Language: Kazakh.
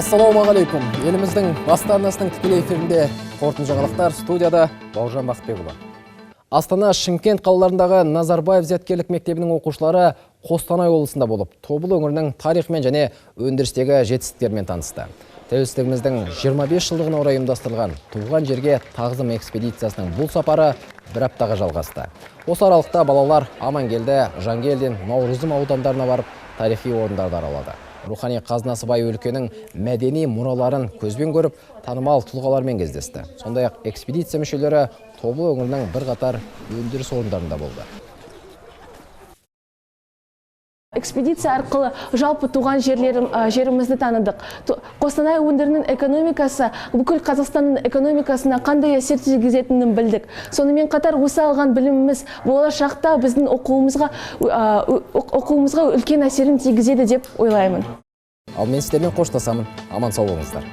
Ассалаумағалейкум. Еліміздің Астанасының тікелей эфирінде қорытынды жаңалықтар, студияда Бауыржан Бақытбекұлы. Астана, Шымкент қалаларындағы Назарбаев зияткерлік мектебінің оқушылары Қостанай облысында болып, Тобыл өңірінің тарихымен және өндірістегі жетістіктерімен танысты. Тәуелсіздігіміздің 25 жылдығына орай ұйымдастырылған туған жерге тағзым экспедициясының бұл сапары бір аптаға жалғасты. Осы аралықта балалар Амангелді, Жангелдин, Наурызым аудандарына барып, тарихи орындарды аралады. Рухани қазынасы бай өлкенің мәдени мұраларын көзбен көріп, танымал тұлғалармен кездесті. Сондай-ақ экспедиция мүшелері Тобыл өңірінің бірқатар өндіріс орындарында болды. Экспедиция арқылы жалпы туған жерімізді таныдық. Қостанай өңірінің экономикасы бүкіл Қазақстанның экономикасына қандай әсер тигізетінін білдік. Сонымен қатар осы алған біліміміз болашақта біздің оқуымызға үлкен әсерін тигізеді деп ойлаймын. Ал мен сіздермен қоштасамын. Аман сау болыңыздар.